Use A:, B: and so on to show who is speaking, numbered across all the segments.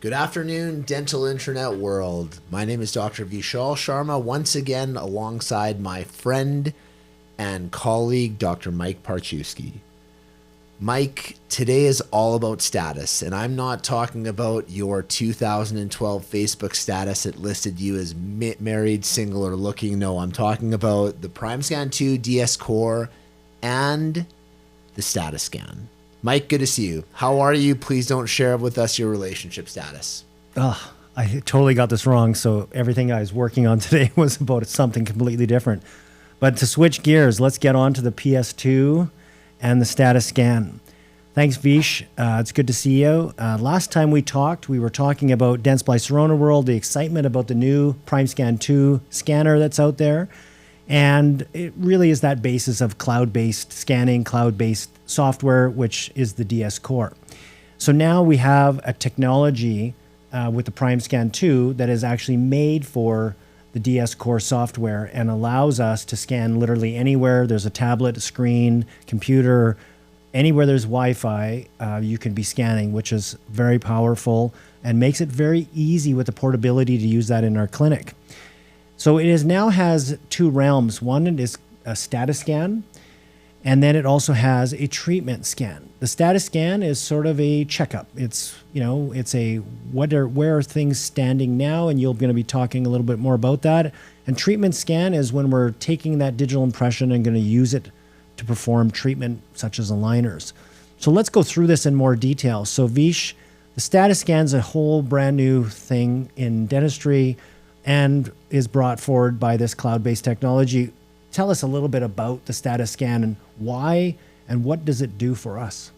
A: Good afternoon, dental internet world. My name is Dr. Vishal Sharma, once again alongside my friend and colleague, Dr. Mike Parchewski. Mike, today is all about status, and I'm not talking about your 2012 Facebook status that listed you as married, single, or looking. No, I'm talking about the PrimeScan 2 DS Core and the status scan. Mike, good to see you. How are you? Please don't share with us your relationship status.
B: Oh, I totally got this wrong. So everything I was working on today was about something completely different. But to switch gears, let's get on to the PS2 and the status scan. Thanks, Vish. It's good to see you. Last time we talked, we were talking about Dentsply Sirona World, the excitement about the new PrimeScan 2 scanner that's out there. And it really is that basis of cloud-based scanning, cloud-based software, which is the DS Core. So now we have a technology with the PrimeScan 2 that is actually made for the DS Core software and allows us to scan literally anywhere there's a tablet, a screen, computer, anywhere there's Wi-Fi, you can be scanning, which is very powerful and makes it very easy with the portability to use that in our clinic. So it now has two realms. One is a status scan, and then it also has a treatment scan. The status scan is sort of a checkup. It's a where are things standing now, and you're going to be talking a little bit more about that. And treatment scan is when we're taking that digital impression and going to use it to perform treatment such as aligners. So let's go through this in more detail. So Vish, the status scan is a whole brand new thing in dentistry and is brought forward by this cloud-based technology. Tell us a little bit about the status scan and why and what does it do for us?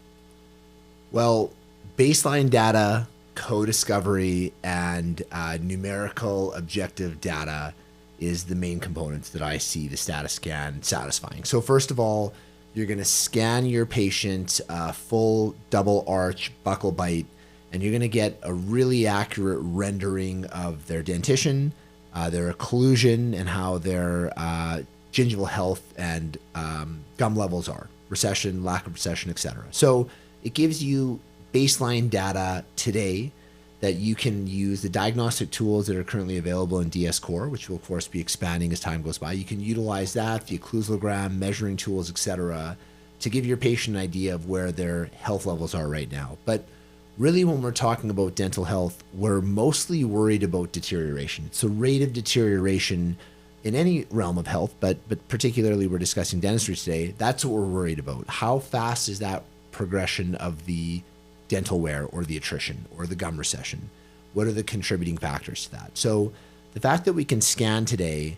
A: Well, baseline data, co-discovery, and numerical objective data is the main components that I see the status scan satisfying. So first of all, you're going to scan your patient full double arch buccal bite, and you're going to get a really accurate rendering of their dentition, their occlusion, and how their gingival health and gum levels are, recession, lack of recession, etc. So it gives you baseline data today that you can use the diagnostic tools that are currently available in DS Core, which will of course be expanding as time goes by. You can utilize that, the occlusogram, measuring tools, etc., to give your patient an idea of where their health levels are right now. But really, when we're talking about dental health, we're mostly worried about deterioration. It's the rate of deterioration in any realm of health, but particularly we're discussing dentistry today. That's what we're worried about. How fast is that progression of the dental wear or the attrition or the gum recession? What are the contributing factors to that? So the fact that we can scan today,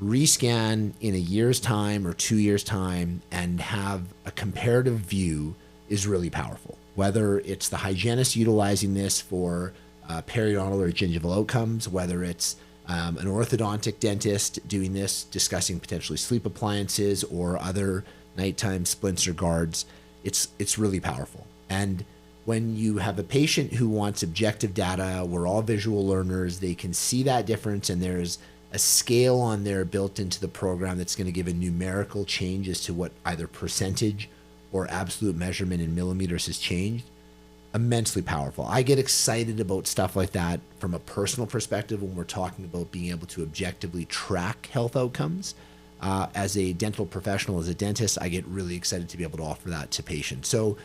A: rescan in a year's time or 2 years' time, and have a comparative view is really powerful. Whether it's the hygienist utilizing this for periodontal or gingival outcomes, whether it's an orthodontic dentist doing this, discussing potentially sleep appliances or other nighttime splints or guards, it's really powerful. And when you have a patient who wants objective data, we're all visual learners, they can see that difference, and there's a scale on there built into the program that's going to give a numerical change as to what either percentage or absolute measurement in millimeters has changed. Immensely powerful. I get excited about stuff like that from a personal perspective when we're talking about being able to objectively track health outcomes. As a dental professional, as a dentist, I get really excited to be able to offer that to patients. So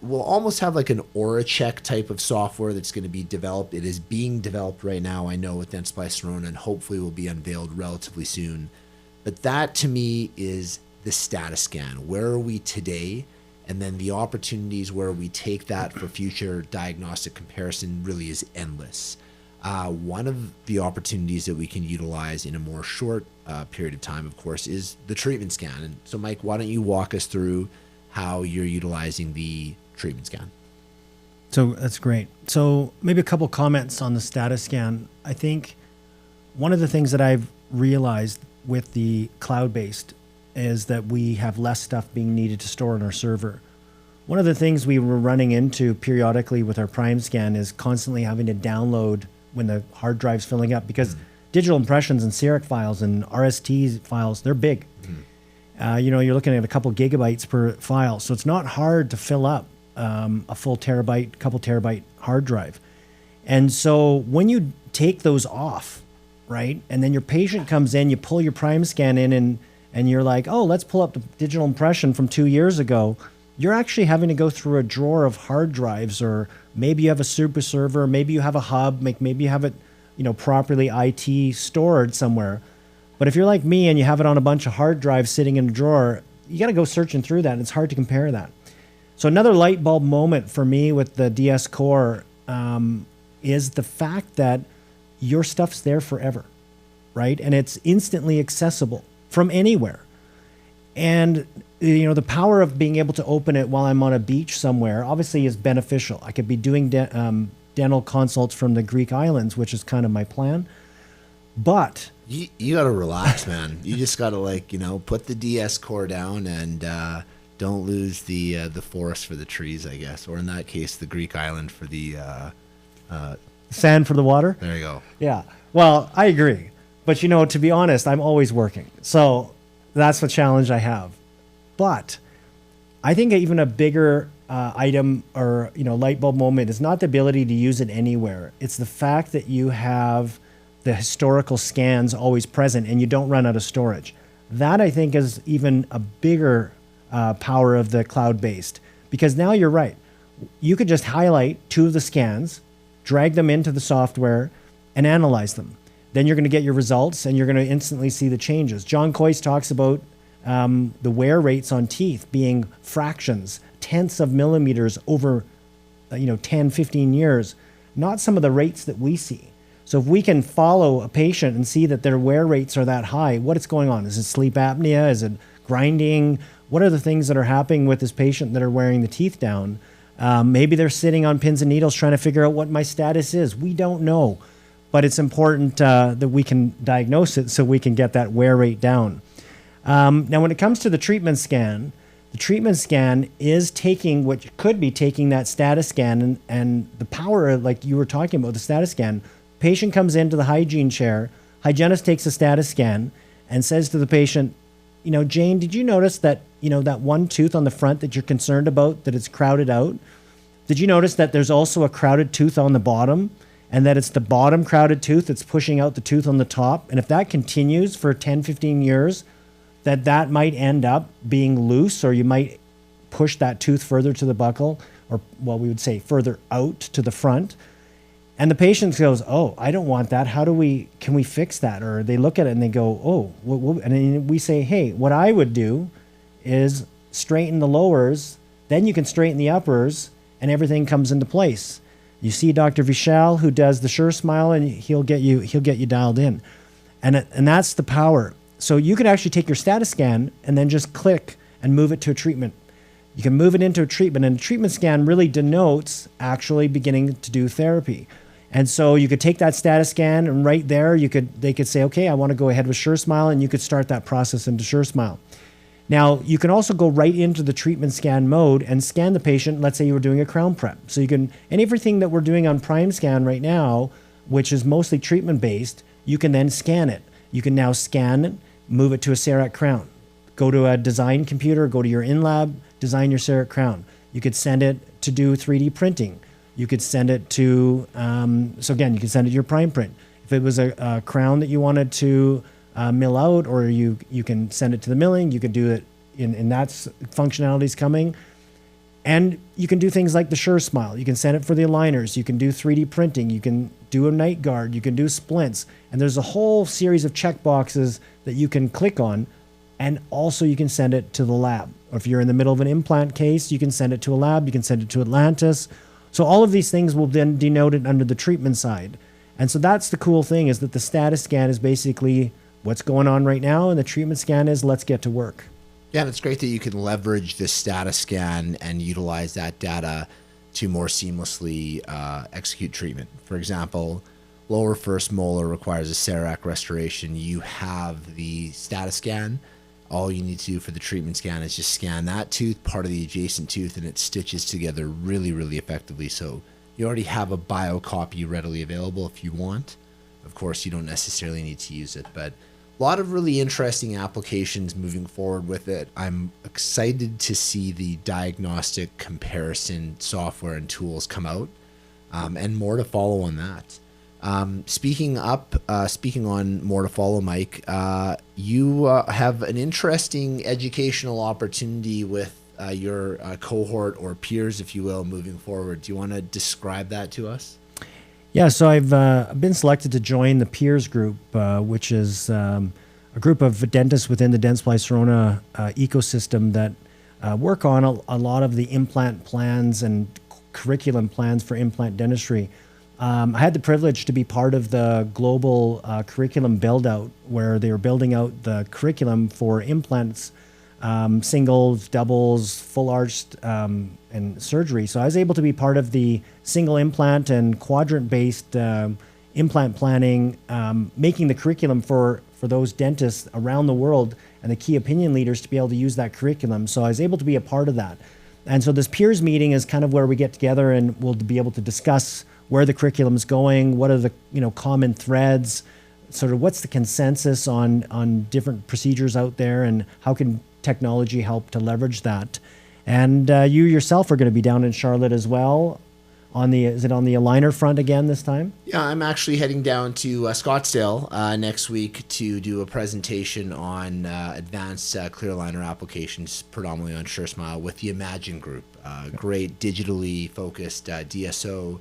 A: we'll almost have like an aura check type of software that's going to be developed. It is being developed right now, I know, with Dentsply Sirona, and hopefully will be unveiled relatively soon. But that to me is the status scan. Where are we today? And then the opportunities where we take that for future diagnostic comparison really is endless. One of the opportunities that we can utilize in a more short period of time, of course, is the treatment scan. And so, Mike, why don't you walk us through how you're utilizing the treatment scan?
B: So that's great. So maybe a couple comments on the status scan. I think one of the things that I've realized with the cloud-based is that we have less stuff being needed to store in our server. One of the things we were running into periodically with our PrimeScan is constantly having to download when the hard drive's filling up, because digital impressions and CEREC files and RST files, they're big. You're looking at a couple gigabytes per file. So it's not hard to fill up a full terabyte, couple terabyte hard drive. And so when you take those off, right, and then your patient comes in, you pull your prime scan in, and you're like, oh, let's pull up the digital impression from 2 years ago. You're actually having to go through a drawer of hard drives, or maybe you have a super server, maybe you have a hub, maybe you have it, properly IT stored somewhere. But if you're like me and you have it on a bunch of hard drives sitting in a drawer, you got to go searching through that, and it's hard to compare that. So another light bulb moment for me with the DS Core is the fact that your stuff's there forever, right? And it's instantly accessible from anywhere. And the power of being able to open it while I'm on a beach somewhere obviously is beneficial. I could be doing dental consults from the Greek islands, which is kind of my plan. But
A: you got to relax, man. You just got to put the DS Core down and don't lose the forest for the trees, I guess, or in that case, the Greek island for the
B: sand for the water.
A: There you go.
B: Yeah. Well, I agree. But to be honest, I'm always working. So that's the challenge I have. But I think even a bigger item or light bulb moment is not the ability to use it anywhere. It's the fact that you have the historical scans always present and you don't run out of storage. That I think is even a bigger power of the cloud-based, because now you're right. You could just highlight 2 of the scans, drag them into the software, and analyze them. Then you're going to get your results, and you're going to instantly see the changes. John Coyce talks about the wear rates on teeth being fractions, tenths of millimeters over 10, 15 years, not some of the rates that we see. So if we can follow a patient and see that their wear rates are that high, what is going on? Is it sleep apnea? Is it grinding? What are the things that are happening with this patient that are wearing the teeth down? Maybe they're sitting on pins and needles trying to figure out what my status is. We don't know. But it's important that we can diagnose it so we can get that wear rate down. Now, when it comes to the treatment scan is taking what could be taking that status scan and the power, like you were talking about, the status scan. Patient comes into the hygiene chair, hygienist takes a status scan and says to the patient, Jane, did you notice that, that one tooth on the front that you're concerned about, that it's crowded out? Did you notice that there's also a crowded tooth on the bottom, and that it's the bottom crowded tooth that's pushing out the tooth on the top? And if that continues for 10, 15 years, that might end up being loose, or you might push that tooth further to the buccal, or we would say further out to the front. And the patient goes, oh, I don't want that. Can we fix that? Or they look at it and they go, oh, and then we say, hey, what I would do is straighten the lowers, then you can straighten the uppers, and everything comes into place. You see Dr. Vishal, who does the Sure Smile, and he'll get you dialed in. And that's the power. So you could actually take your status scan and then just click and move it to a treatment. You can move it into a treatment, and a treatment scan really denotes actually beginning to do therapy. And so you could take that status scan, and right there they could say, okay, I want to go ahead with Sure Smile, and you could start that process into Sure Smile. Now, you can also go right into the treatment scan mode and scan the patient. Let's say you were doing a crown prep. So you can, and everything that we're doing on Prime Scan right now, which is mostly treatment based, you can then scan it. You can now scan it, move it to a CEREC crown. Go to a design computer, go to your in-lab, design your CEREC crown. You could send it to do 3D printing. You could send it to, so again, you can send it to your prime print. If it was a crown that you wanted to mill out, or you can send it to the milling, you could do it in that functionality's coming. And you can do things like the Sure Smile. You can send it for the aligners. You can do 3D printing. You can do a night guard. You can do splints. And there's a whole series of check boxes that you can click on. And also you can send it to the lab. Or if you're in the middle of an implant case, you can send it to a lab. You can send it to Atlantis. So all of these things will then denote it under the treatment side. And so that's the cool thing, is that the status scan is basically what's going on right now, and the treatment scan is let's get to work.
A: Yeah, and it's great that you can leverage this status scan and utilize that data to more seamlessly execute treatment. For example, lower first molar requires a CEREC restoration. You have the status scan. All you need to do for the treatment scan is just scan that tooth, part of the adjacent tooth, and it stitches together really, really effectively. So you already have a bio copy readily available if you want. Of course, you don't necessarily need to use it, but a lot of really interesting applications moving forward with it. I'm excited to see the diagnostic comparison software and tools come out. and more to follow on that. Speaking on more to follow, Mike, you have an interesting educational opportunity with your cohort or peers, if you will, moving forward. Do you want to describe that to us?
B: Yeah, so I've been selected to join the Peers Group, which is a group of dentists within the Dentsply Sirona ecosystem that work on a lot of the implant plans and curriculum plans for implant dentistry. I had the privilege to be part of the global curriculum build-out, where they were building out the curriculum for implants, singles, doubles, full arched, and surgery. So I was able to be part of the single implant and quadrant-based implant planning, making the curriculum for those dentists around the world and the key opinion leaders to be able to use that curriculum. So I was able to be a part of that. And so this peers meeting is kind of where we get together and we'll be able to discuss where the curriculum is going, what are the common threads, sort of what's the consensus on different procedures out there, and how can technology help to leverage that. And you yourself are going to be down in Charlotte as well. Is it on the aligner front again this time?
A: Yeah, I'm actually heading down to Scottsdale next week to do a presentation on advanced clear aligner applications, predominantly on SureSmile, with the Imagine Group, great digitally focused DSO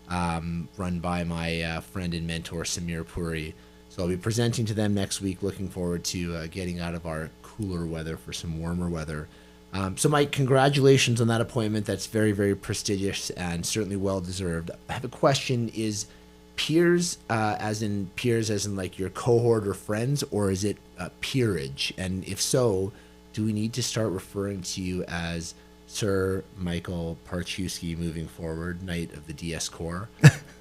A: run by my friend and mentor, Samir Puri. So I'll be presenting to them next week, looking forward to getting out of our cooler weather for some warmer weather. So Mike, congratulations on that appointment. That's very, very prestigious and certainly well-deserved. I have a question. Is peers as in like your cohort or friends, or is it peerage? And if so, do we need to start referring to you as Sir Michael Parchewski moving forward, Knight of the DS Corps?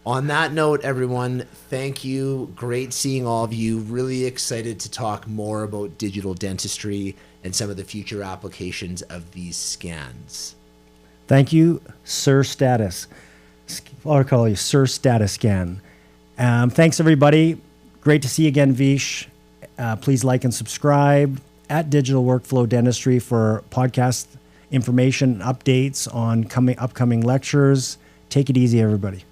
A: On that note, everyone, thank you. Great seeing all of you. Really excited to talk more about digital dentistry and some of the future applications of these scans.
B: Thank you, Sir Status. I'll call you Sir Status Scan. Thanks, everybody. Great to see you again, Vish. Please like and subscribe at Digital Workflow Dentistry for podcast information, updates on upcoming lectures. Take it easy, everybody.